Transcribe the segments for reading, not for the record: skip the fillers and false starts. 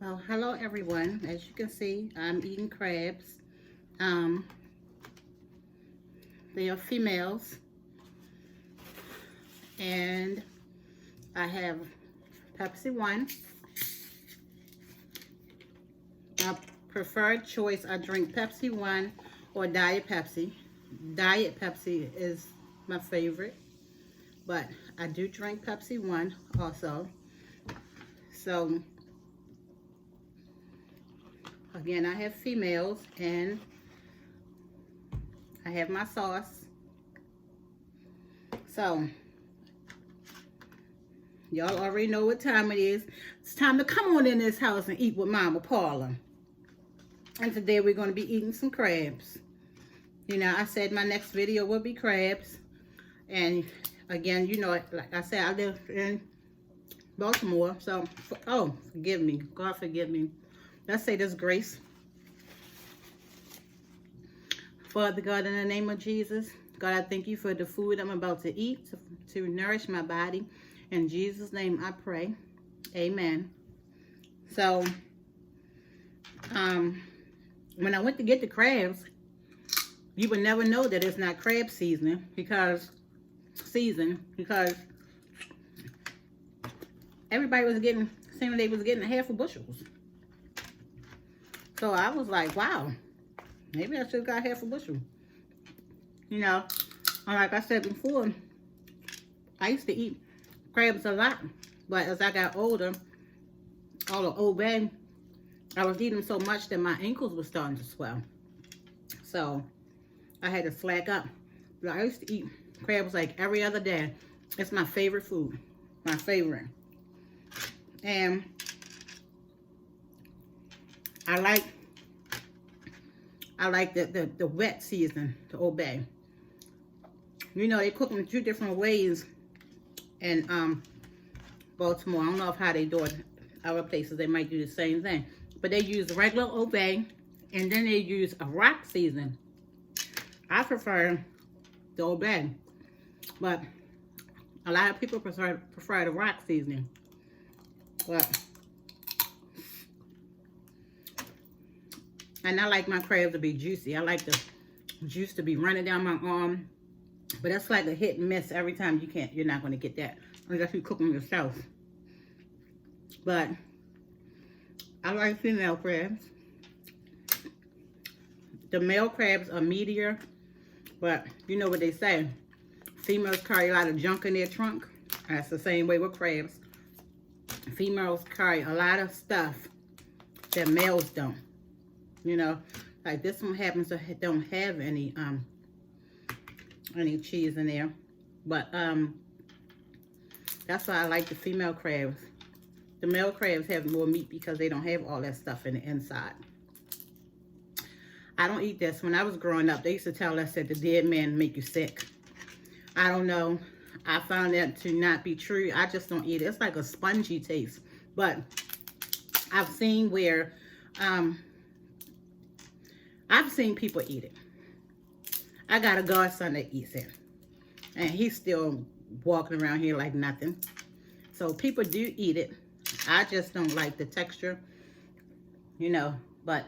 Well, hello everyone. As you can see, I'm eating crabs. Um, they are females, and I have Pepsi One. My preferred choice, I drink Pepsi One or Diet Pepsi. Diet Pepsi is my favorite, but I do drink Pepsi One also. So, again, I have females, and I have my sauce. So, y'all already know what time it is. It's time to come on in this house and eat with Mama Paula. And today we're going to be eating some crabs. You know, I said my next video will be crabs. And again, you know, like I said, I live in Baltimore. So, oh, forgive me. God forgive me. Let's say this grace. Father God, in the name of Jesus, God, I thank you for the food I'm about to eat to nourish my body. In Jesus' name I pray. Amen. So, when I went to get the crabs, you would never know that it's not crab season because everybody was getting, saying they was getting half a bushels. So I was like, wow, maybe I should have got half a bushel. You know, and like I said before, I used to eat crabs a lot, but as I got older, all the old bag, I was eating them so much that my ankles were starting to swell. So I had to slack up. But I used to eat crabs like every other day. It's my favorite food, my favorite. And I like the wet season, the Old Bay. You know, they cook them 2 different ways in Baltimore. I don't know if how they do it. Other places they might do the same thing, but they use regular Old Bay, and then they use a rock season. I prefer the Old Bay, but a lot of people prefer the rock seasoning. But and I like my crabs to be juicy. I like the juice to be running down my arm. But that's like a hit and miss every time. You're not going to get that unless you cook them yourself. But I like female crabs. The male crabs are meatier, but you know what they say. Females carry a lot of junk in their trunk. That's the same way with crabs. Females carry a lot of stuff that males don't. You know, like this one happens to don't have any cheese in there, but that's why I like the female crabs. The male crabs have more meat because they don't have all that stuff in the inside. I don't eat this. When I was growing up, they used to tell us that the dead man make you sick. I don't know. I found that to not be true. I just don't eat it. It's like a spongy taste. But I've seen where I've seen people eat it. I got a godson that eats it, and he's still walking around here like nothing. So people do eat it. I just don't like the texture, you know. But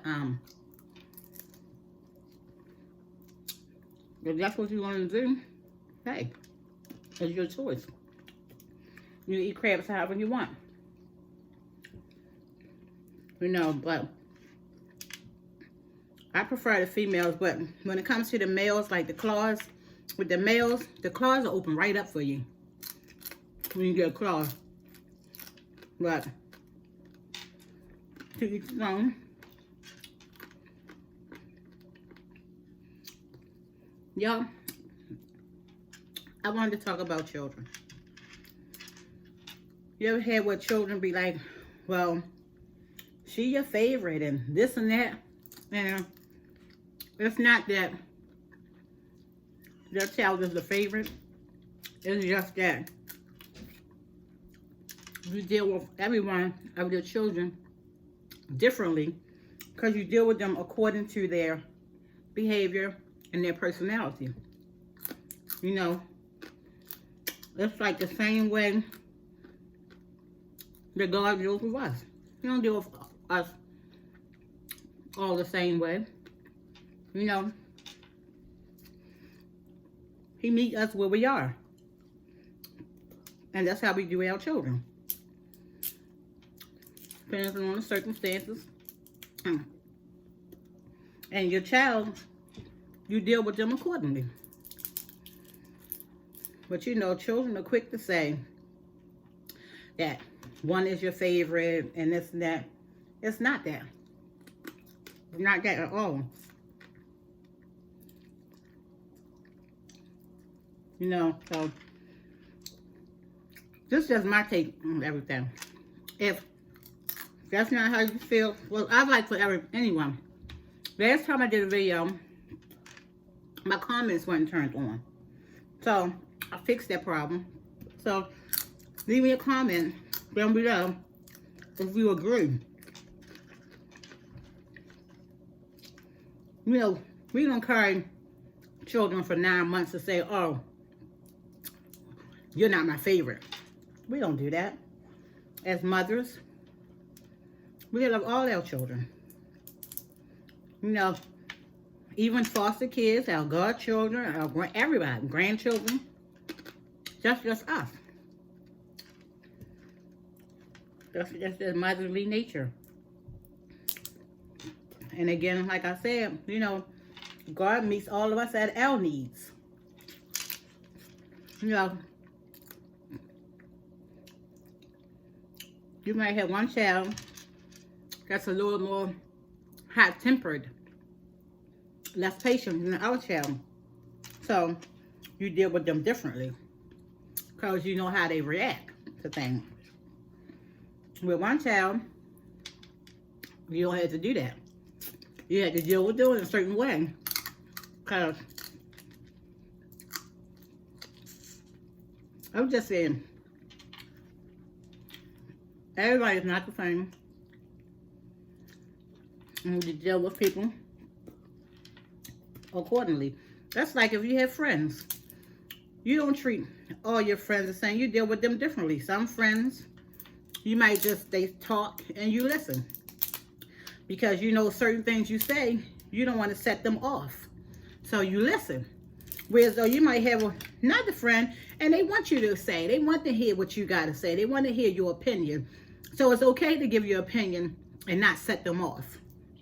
if that's what you want to do, hey, it's your choice. You eat crabs however you want, you know. But I prefer the females, but when it comes to the males, like the claws, with the males, the claws are open right up for you when you get a claw. But to each his own. Y'all, I wanted to talk about children. You ever had what children be like, well, she your favorite and this and that? And it's not that their child is the favorite. It's just that you deal with everyone of your children differently because you deal with them according to their behavior and their personality. You know, it's like the same way that God deals with us. He don't deal with us all the same way. You know, he meet us where we are. And that's how we do our children. Depending on the circumstances. And your child, you deal with them accordingly. But you know, children are quick to say that one is your favorite and this and that. It's not that. It's not that at all. You know, so this is just my take on everything. If that's not how you feel, well, I like for anyone. Last time I did a video, my comments weren't turned on. So, I fixed that problem. So, leave me a comment down below if you agree. You know, we don't carry children for 9 months to say, oh, you're not my favorite. We don't do that. As mothers, we love all our children. You know, even foster kids, our godchildren, our everybody, grandchildren, just us. That's just motherly nature. And again, like I said, you know, God meets all of us at our needs. You know, you might have one child that's a little more hot-tempered, less patient than our child. So, you deal with them differently because you know how they react to things. With one child, you don't have to do that. You have to deal with them in a certain way because I'm just saying, everybody's not the same. And you deal with people accordingly. That's like if you have friends. You don't treat all your friends the same. You deal with them differently. Some friends, you might just, they talk and you listen. Because you know certain things you say, you don't want to set them off. So you listen. Whereas though you might have another friend and they want you to say, they want to hear what you got to say. They want to hear your opinion. So it's okay to give your opinion and not set them off.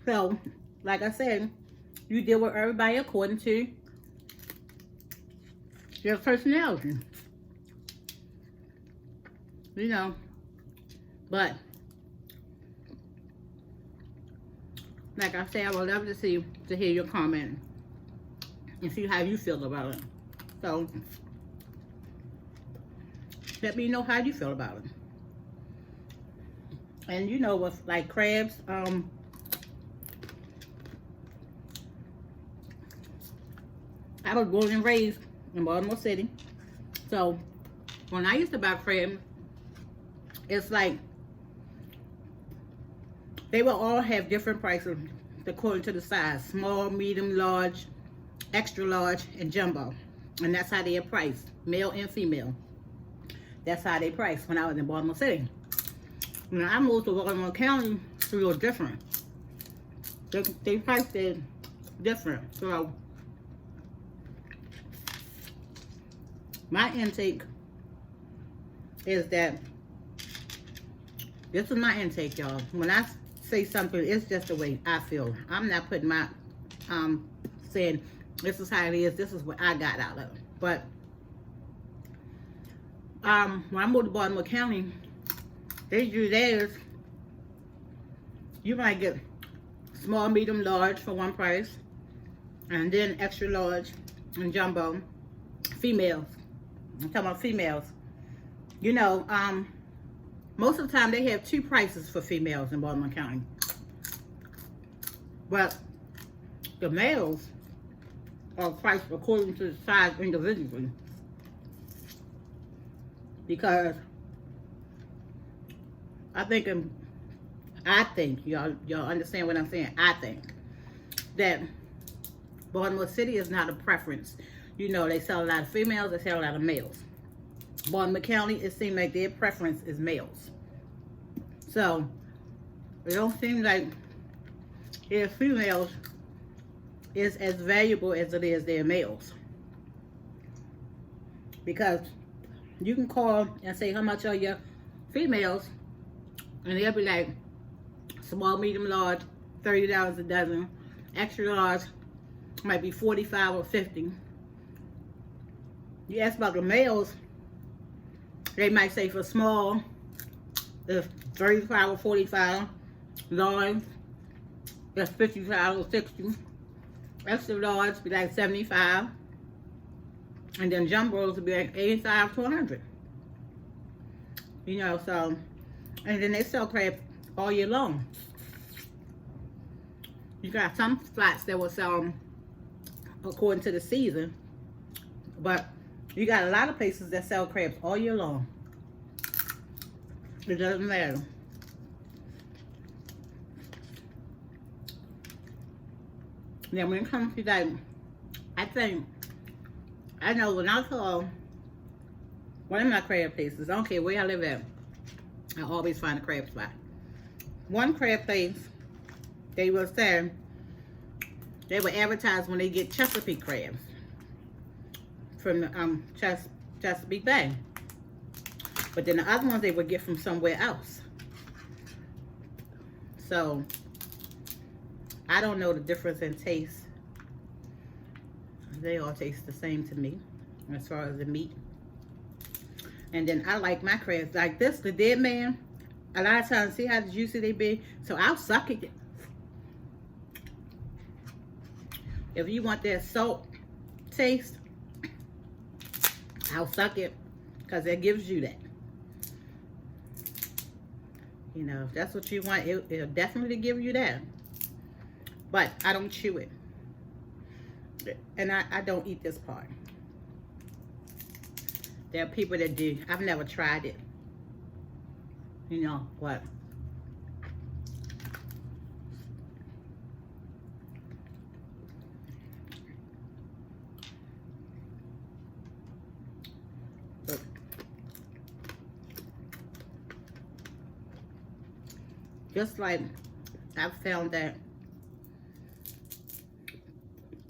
So, like I said, you deal with everybody according to your personality. You know, but like I said, I would love to hear your comment and see how you feel about it. So, let me know how you feel about it. And you know, with like crabs, I was born and raised in Baltimore City. So, when I used to buy crabs, it's like they will all have different prices according to the size. Small, medium, large, extra large, and jumbo. And that's how they are priced. Male and female. That's how they priced when I was in Baltimore City. When I moved to Baltimore County, it's a little different. They priced it different. So, my intake is that, this is my intake, y'all. When I say something, it's just the way I feel. I'm not putting my, saying, this is how it is, this is what I got out of it. But, when I moved to Baltimore County, they do theirs. You might get small, medium, large for one price. And then extra large and jumbo. Females. I'm talking about females. You know, most of the time they have two prices for females in Baltimore County. But the males are priced according to the size individually. Because I think y'all understand what I'm saying. I think that Baltimore City is not a preference. You know, they sell a lot of females, they sell a lot of males. Baltimore County, it seems like their preference is males. So, it don't seem like their females is as valuable as it is their males. Because you can call and say how much are your females, and they'll be like, small, medium, large, $30 a dozen. Extra large might be 45 or 50. You ask about the males, they might say for small, it's 35 or 45. Large, that's 55 or 60. Extra large be like 75. And then jumbos would be like 85 to 100. You know, so, and then they sell crab all year long. You got some spots that will sell them according to the season, but you got a lot of places that sell crabs all year long. It doesn't matter. Now when it comes to that, I know when I call one of my crab places, I don't care where I live at, I always find a crab spot. One crab place, they will say, they will advertise when they get Chesapeake crabs from the Chesapeake Bay. But then the other ones they would get from somewhere else. So, I don't know the difference in taste. They all taste the same to me, as far as the meat. And then I like my crabs like this, the dead man. A lot of times, see how juicy they be? So I'll suck it. If you want that salt taste, I'll suck it, because it gives you that. You know, if that's what you want, it'll definitely give you that. But I don't chew it. And I don't eat this part. There are people that do. I've never tried it. You know, what? But just like I've found that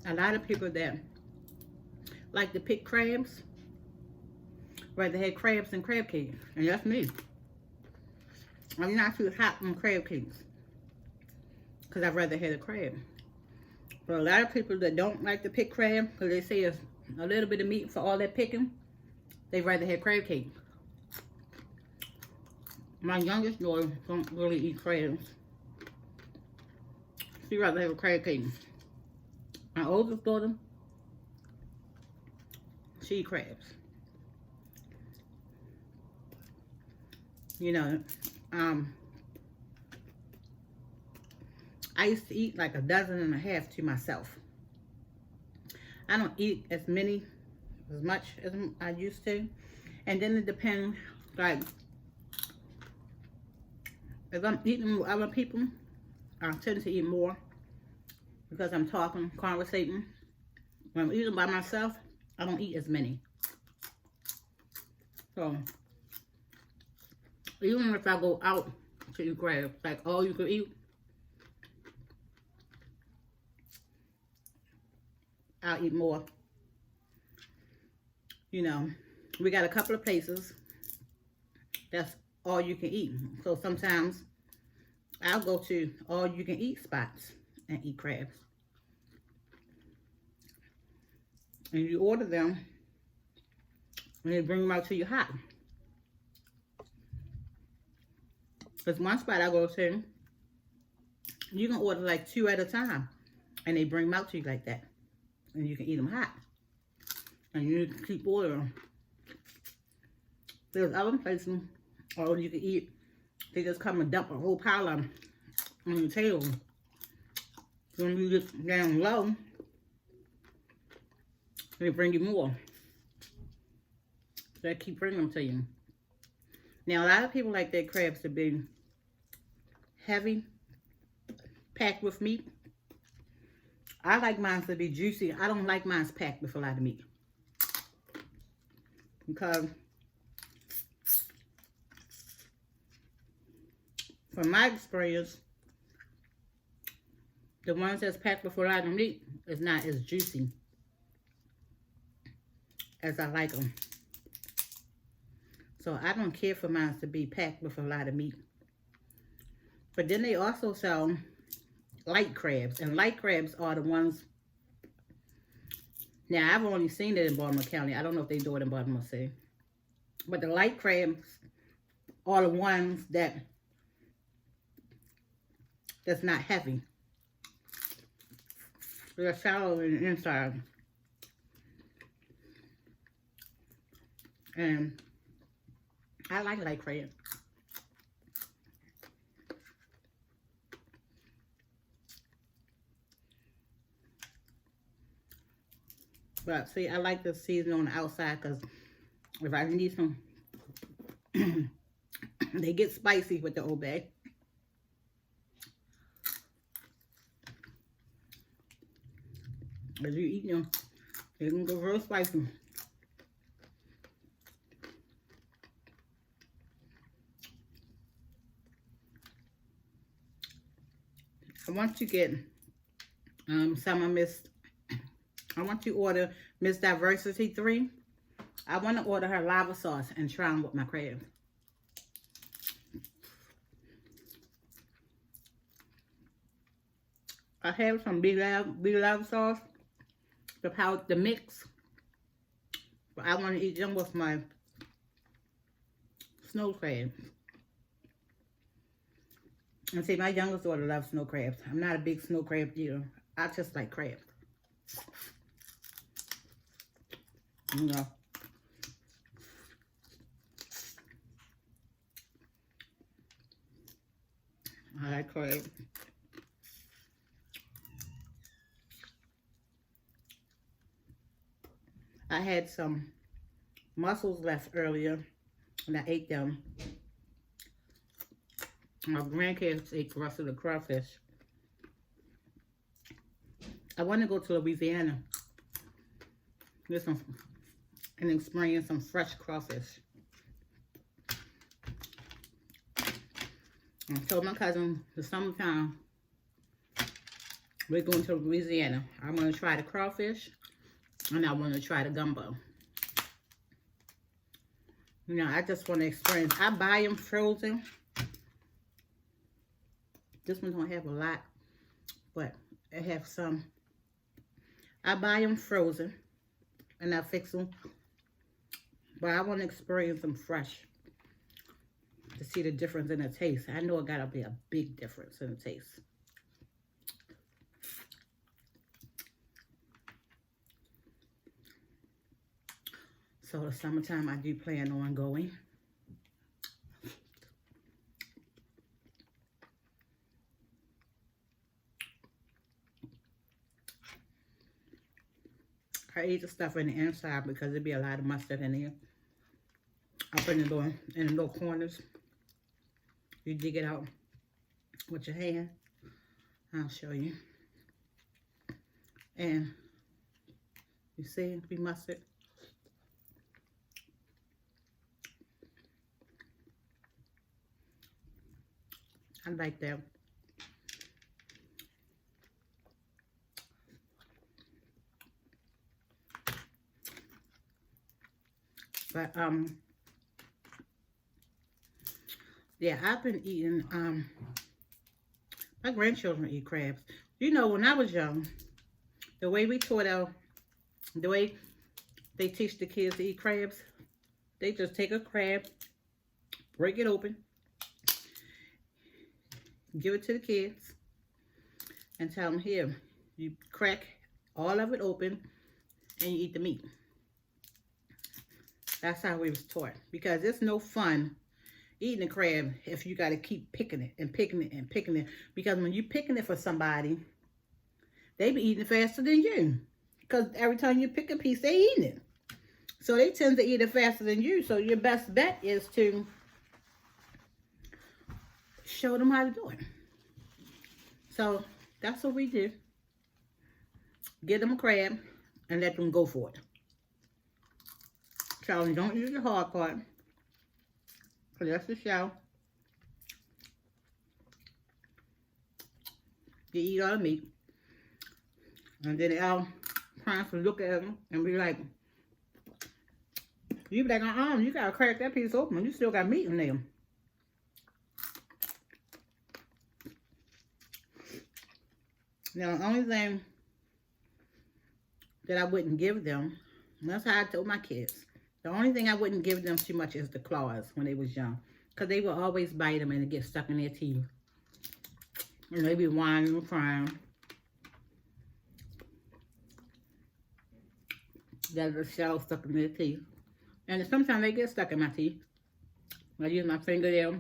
a lot of people that like to pick crabs rather have crabs than crab cakes, and that's me. I'm not too hot on crab cakes because I'd rather have a crab. But a lot of people that don't like to pick crab because they say it's a little bit of meat for all that picking, they'd rather have crab cake. My youngest daughter don't really eat crabs. She'd rather have a crab cake. My oldest daughter, she eats crabs. You know, I used to eat like 1.5 dozen to myself. I don't eat as much as I used to. And then it depends, like, if I'm eating with other people, I tend to eat more because I'm talking, conversating. When I'm eating by myself, I don't eat as many. So, even if I go out to eat crabs, like all you can eat, I'll eat more. You know, we got a couple of places that's all you can eat. So sometimes I'll go to all you can eat spots and eat crabs. And you order them and they bring them out to you hot. There's one spot I go to, you can order like 2 at a time and they bring them out to you like that. And you can eat them hot. And you can keep ordering. There's other places, or you can eat, they just come and dump a whole pile of them on your table. When you get down low, they bring you more. They keep bringing them to you. Now, a lot of people like their crabs to be heavy, packed with meat. I like mine to be juicy. I don't like mine packed with a lot of meat. Because from my experience, the ones that's packed with a lot of meat is not as juicy as I like them. So I don't care for mine to be packed with a lot of meat. But then they also sell light crabs. And light crabs are the ones... Now, I've only seen it in Baltimore County. I don't know if they do it in Baltimore City. But the light crabs are the ones that's not heavy. They're shallow in the inside. And I like light crab. But see, I like the seasoning on the outside because if I need some, they get spicy with the Old Bay. As you eat them, they can go real spicy. I want to get some of Miss... I want to order Miss Diversity 3. I want to order her lava sauce and try them with my crabs. I have some B-Love sauce, the mix. But I want to eat them with my snow crabs. And see, my youngest daughter loves snow crabs. I'm not a big snow crab eater. I just like crabs. You know. I like crabs. I had some mussels left earlier, and I ate them. My grandkids ate the rest of the crawfish. I want to go to Louisiana get some and experience some fresh crawfish. I told my cousin the summertime we're going to Louisiana. I want to try the crawfish and I want to try the gumbo. You know, I just want to experience. I buy them frozen. This one don't have a lot, but it have some. I buy them frozen and I fix them, but I want to experience them fresh to see the difference in the taste. I know it gotta be a big difference in the taste. So the summertime I do plan on going. I eat the stuff in the inside because there'd be a lot of mustard in there. Up in the little corners. You dig it out with your hand. I'll show you. And you see it be mustard. I like that. But yeah, I've been eating my grandchildren eat crabs. You know, when I was young, the way we taught the way they teach the kids to eat crabs, they just take a crab, break it open, give it to the kids, and tell them, here, you crack all of it open, and you eat the meat. That's how we was taught. Because it's no fun eating a crab if you got to keep picking it and picking it and picking it. Because when you're picking it for somebody, they be eating it faster than you. Because every time you pick a piece, they eating it. So they tend to eat it faster than you. So your best bet is to show them how to do it. So that's what we do. Get them a crab and let them go for it. So don't use the hard part, because that's the shell. They eat all the meat. And then our parents would look at them and be like, you be like, you gotta crack that piece open. You still got meat in there. Now, the only thing that I wouldn't give them, and that's how I told my kids, the only thing I wouldn't give them too much is the claws when they was young. Because they would always bite them and it get stuck in their teeth. And they be whining and crying. That the shell stuck in their teeth. And sometimes they get stuck in my teeth. I use my fingernail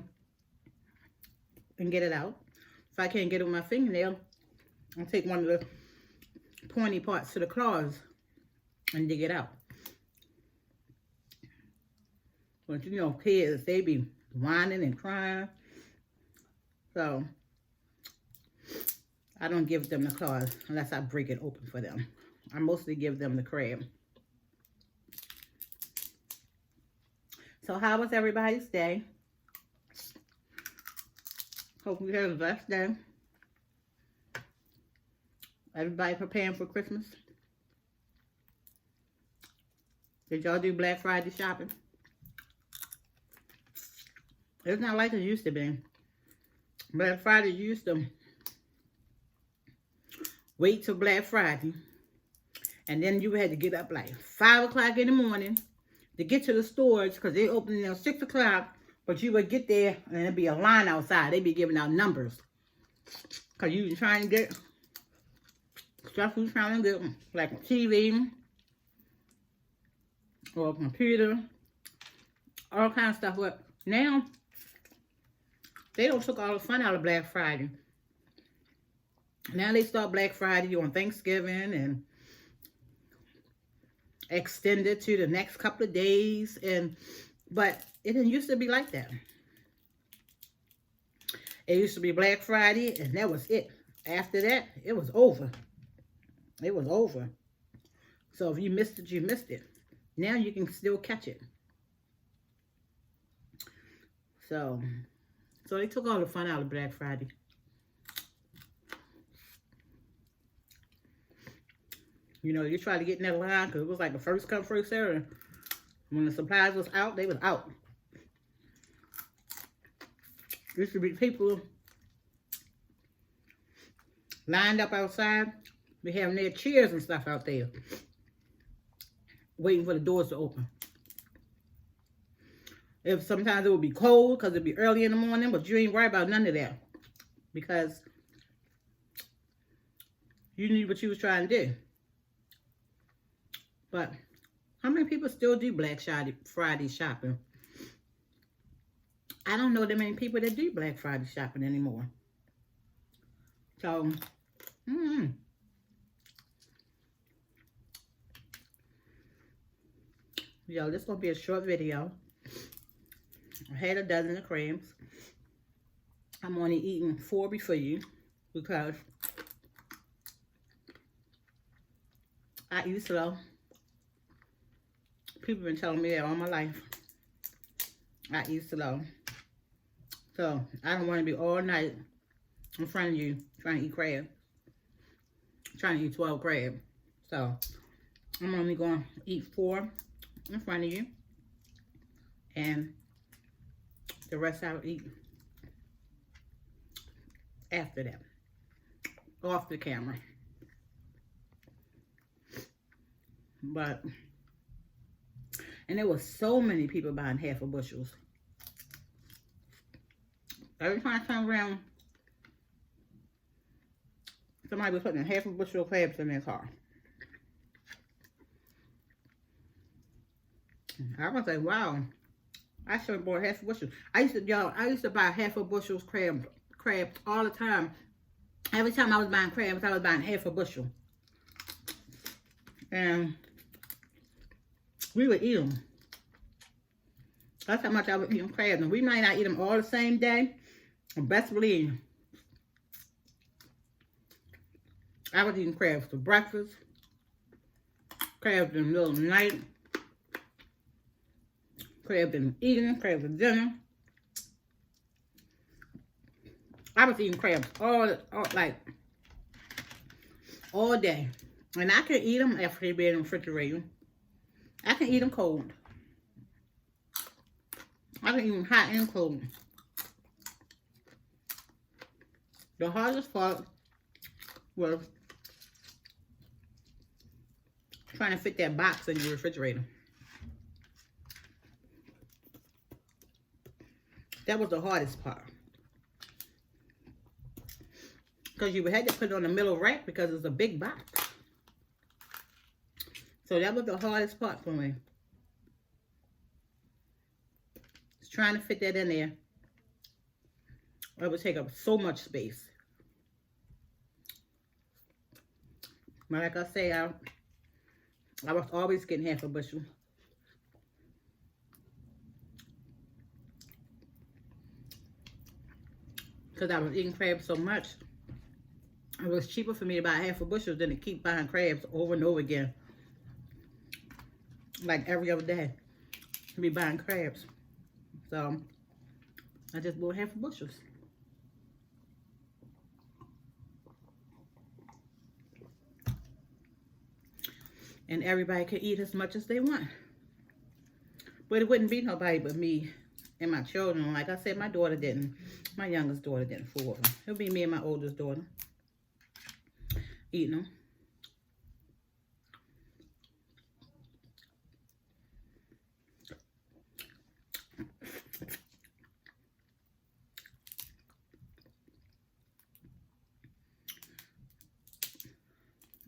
and get it out. If I can't get it with my fingernail, I'll take one of the pointy parts to the claws and dig it out. But you know, kids, they be whining and crying. So, I don't give them the claws unless I break it open for them. I mostly give them the crab. So, how was everybody's day? Hope you had a blessed day. Everybody preparing for Christmas? Did y'all do Black Friday shopping? It's not like it used to be. Black Friday used to wait till Black Friday. And then you had to get up like 5 o'clock in the morning to get to the stores because they open at 6 o'clock. But you would get there and there'd be a line outside. They'd be giving out numbers. Because you were trying to get stuff you were trying to get, like a TV or a computer, all kinds of stuff. But now, they don't took all the fun out of Black Friday. Now they start Black Friday on Thanksgiving and extend it to the next couple of days. But it didn't used to be like that. It used to be Black Friday and that was it. After that, it was over. It was over. So if you missed it, you missed it. Now you can still catch it. So they took all the fun out of Black Friday. You know, you try to get in that line because it was like the first come, first serve. When the supplies was out, they was out. Used to be people lined up outside. They having their chairs and stuff out there, waiting for the doors to open. If sometimes it would be cold because it'd be early in the morning, but you ain't worried about none of that because you knew what you was trying to do. But how many people still do Black Friday shopping? I don't know that many people that do Black Friday shopping anymore. So, yo, this is going to be a short video. I had a dozen of crabs. I'm only eating 4 before you because I eat slow. People been telling me that all my life. I eat slow. So, I don't want to be all night in front of you trying to eat crab. Trying to eat 12 crab. So, I'm only going to eat 4 in front of you. And the rest I'll eat after that. Off the camera. But, and there was so many people buying half a bushels. Every time I turn around, somebody was putting half a bushel of crabs in their car. I was like, wow, I should have bought half a bushel. I used to buy half a bushel crabs all the time. Every time I was buying crabs, I was buying half a bushel. And we would eat them. That's how much I was eating crabs. And we might not eat them all the same day. And best believe, I was eating crabs for breakfast, crabs in the middle of the night, crabs in the evening, crabs for dinner. I was eating crabs all like all day. And I can eat them after they've been in the refrigerator. I can eat them cold. I can eat them hot and cold. The hardest part was trying to fit that box in the refrigerator. That was the hardest part. Because you had to put it on the middle rack because it's a big box. So that was the hardest part for me. Just trying to fit that in there. It would take up so much space. But like I say, I was always getting half a bushel. Because I was eating crabs so much. It was cheaper for me to buy half a bushel than to keep buying crabs over and over again. Like every other day. To be buying crabs. So, I just bought half a bushels. And everybody could eat as much as they want. But it wouldn't be nobody but me and my children. Like I said, my daughter didn't. My youngest daughter didn't, 4 of them. It'll be me and my oldest daughter eating them.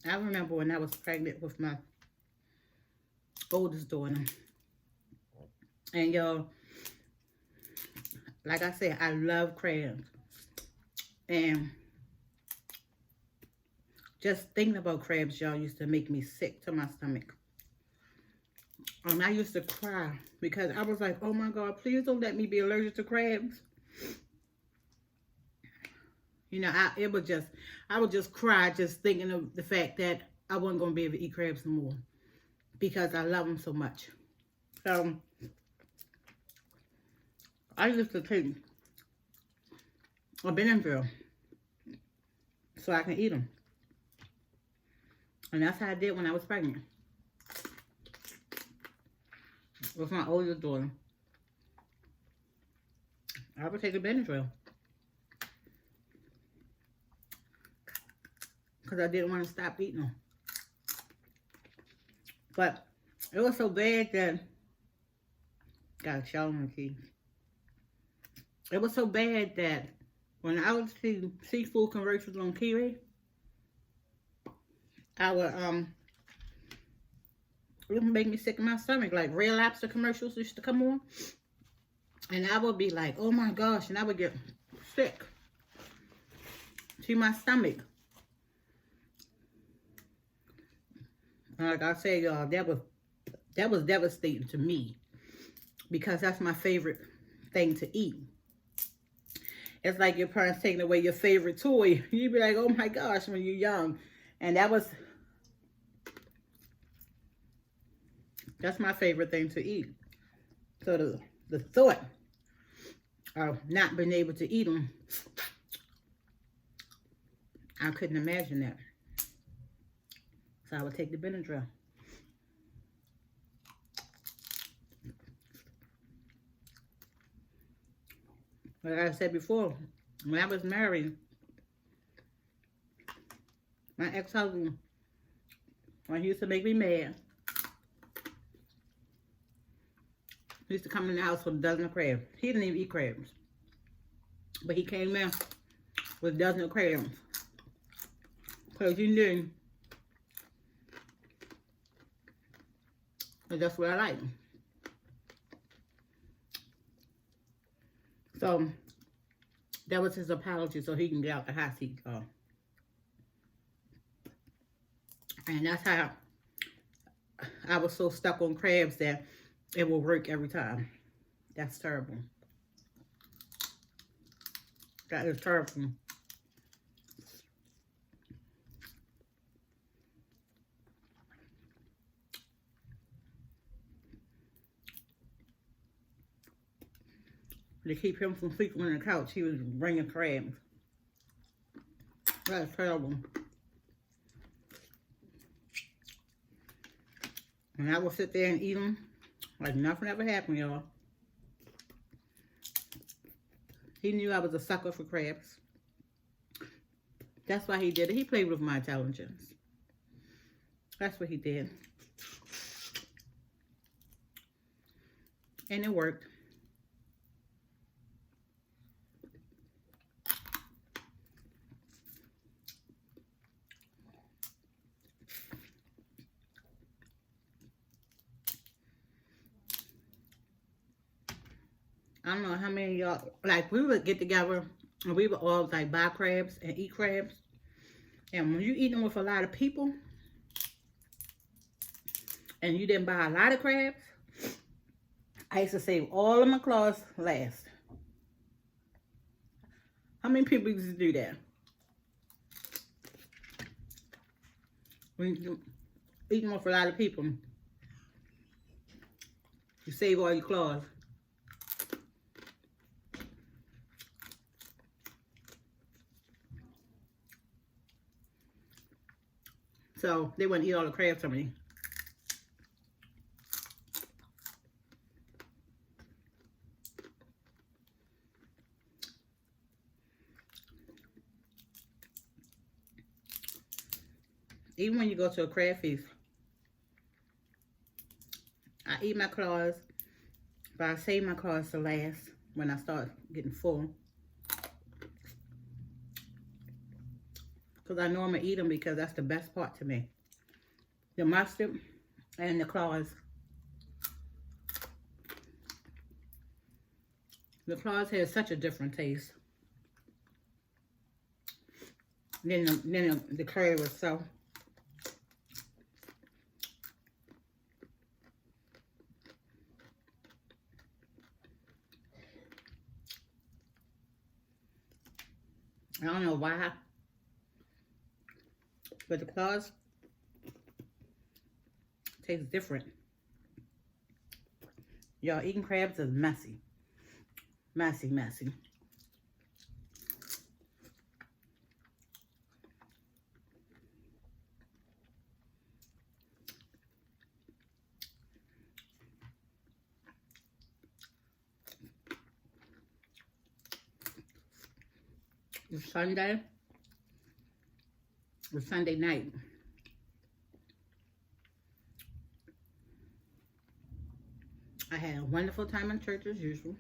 I remember when I was pregnant with my oldest daughter. And y'all, like I said, I love crabs. And just thinking about crabs, y'all, used to make me sick to my stomach. I used to cry because I was like, oh my God, please don't let me be allergic to crabs. You know, I would just cry just thinking of the fact that I wasn't going to be able to eat crabs no more. Because I love them so much. So, I used to take a Benadryl so I can eat them. And that's how I did when I was pregnant. With my oldest daughter. I would take a Benadryl. Because I didn't want to stop eating them. But it was so bad that... Got a shell on the key. It was so bad that when I would see seafood commercials on TV, I would, it would make me sick in my stomach. Like Red Lobster commercials used to come on. And I would be like, oh my gosh. And I would get sick to my stomach. And like I said, y'all, that was devastating to me. Because that's my favorite thing to eat. It's like your parents taking away your favorite toy. You'd be like, oh my gosh, when you're young. And that's my favorite thing to eat. So the thought of not being able to eat them, I couldn't imagine that. So I would take the Benadryl. Like I said before, when I was married, my ex-husband, when he used to make me mad, he used to come in the house with a dozen of crabs. He didn't even eat crabs. But he came in with a dozen of crabs. Because he knew that that's what I like. So, that was his apology so he can get out the hot seat. And that's how I was so stuck on crabs that it will work every time. That's terrible. That is terrible. To keep him from sleeping on the couch, he was bringing crabs. That's terrible. And I would sit there and eat them like nothing ever happened, y'all. He knew I was a sucker for crabs. That's why he did it. He played with my intelligence. That's what he did. And it worked. I don't know how many of y'all, like, we would get together and we would all like buy crabs and eat crabs. And when you eat them with a lot of people and you didn't buy a lot of crabs, I used to save all of my claws last. How many people used to do that? When you eat them with a lot of people, you save all your claws. So they wouldn't eat all the crabs from me. Even when you go to a crab feast, I eat my claws, but I save my claws to last when I start getting full. Because I know I'm going to eat them because that's the best part to me. The mustard and the claws. The claws have such a different taste than the crab itself. I don't know why, but the claws taste different. Y'all, eating crabs is messy. Messy, messy. It's Sunday night. I had a wonderful time in church as usual.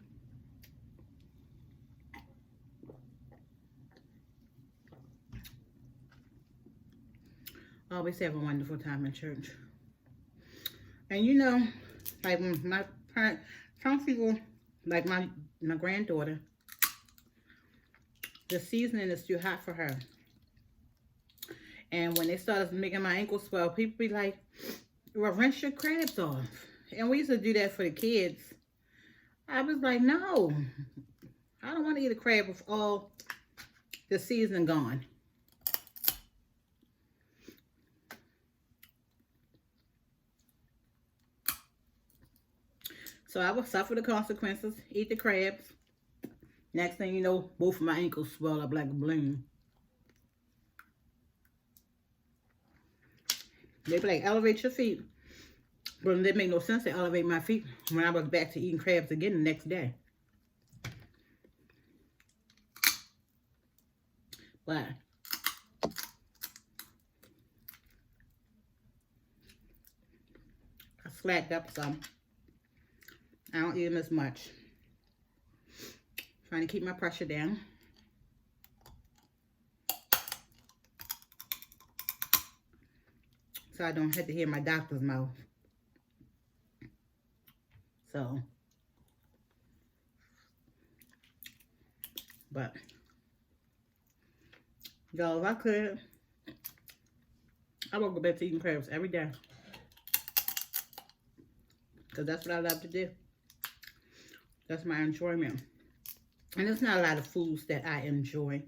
I always have a wonderful time in church. And you know, like my parents, some people, like my granddaughter, the seasoning is too hot for her. And when they started making my ankles swell, people be like, well, rinse your crabs off. And we used to do that for the kids. I was like, no, I don't want to eat a crab with all the seasoning gone. So I would suffer the consequences, eat the crabs. Next thing you know, both of my ankles swell up like a balloon. They be like, elevate your feet. But it didn't make no sense to elevate my feet when I was back to eating crabs again the next day. But I slacked up some. I don't eat them as much. Trying to keep my pressure down. So I don't have to hear my doctor's mouth. So, but, y'all, if I could, I would go back to eating crabs every day. Because that's what I love to do. That's my enjoyment. And there's not a lot of foods that I enjoy.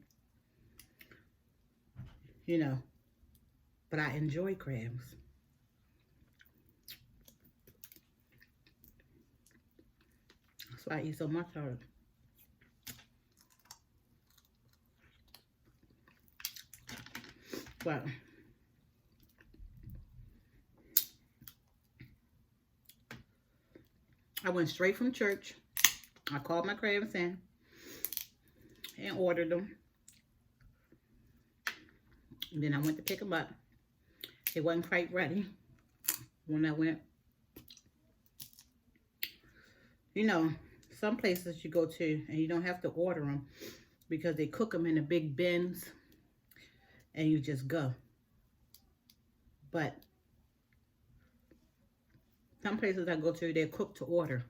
You know. But I enjoy crabs. That's why I eat so much of it. But I went straight from church. I called my crabs in and ordered them. And then I went to pick them up. They wasn't quite ready when I went. You know, some places you go to and you don't have to order them because they cook them in the big bins and you just go. But some places I go to, they're cooked to order.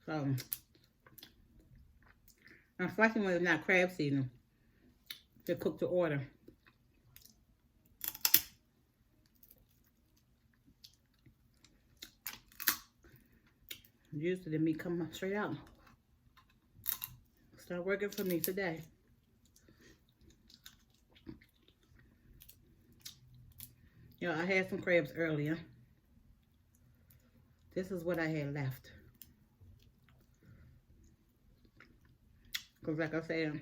So, especially when it's not crab season, they're cooked to order. Usually the meat come straight out. Start working for me today. You know, I had some crabs earlier. This is what I had left. Because like I said,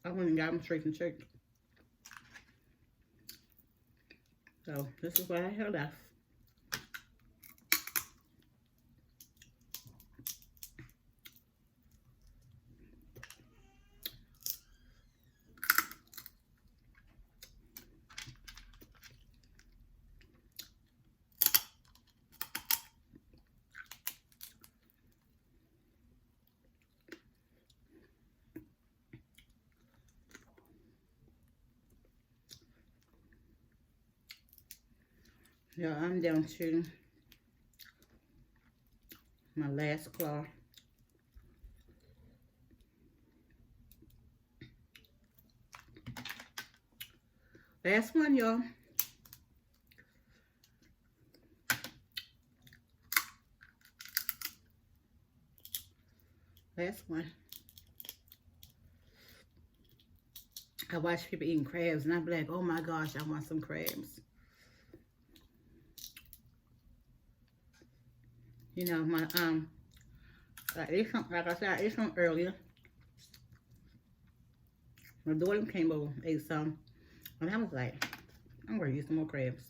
I went and got them straight from church. So this is what I had left. Yeah, I'm down to my last claw. Last one, y'all. Last one. I watch people eating crabs and I'm like, oh my gosh, I want some crabs. You know, my like I said, I ate some earlier. My daughter came over, ate some, and I was like, I'm gonna eat some more crabs.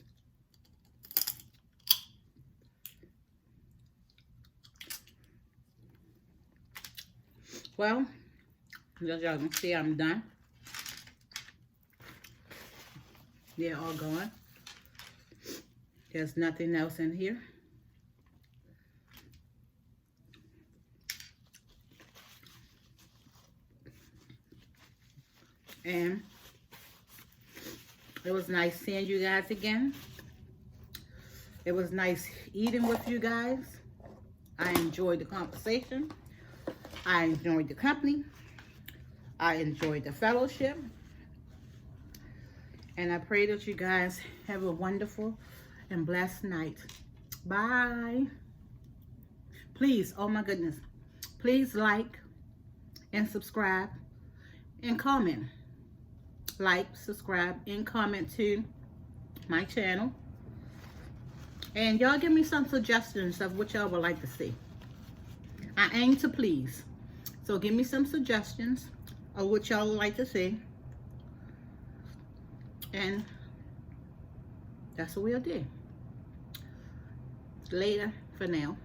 Well, as y'all can see, I'm done. They're all gone. There's nothing else in here. And it was nice seeing you guys again. It was nice eating with you guys. I enjoyed the conversation. I enjoyed the company. I enjoyed the fellowship. And I pray that you guys have a wonderful and blessed night. Bye. Please, oh my goodness, please like and subscribe and comment. Like, subscribe, and comment to my channel. And y'all give me some suggestions of what y'all would like to see. I aim to please. So give me some suggestions of what y'all would like to see. And that's what we'll do. Later for now.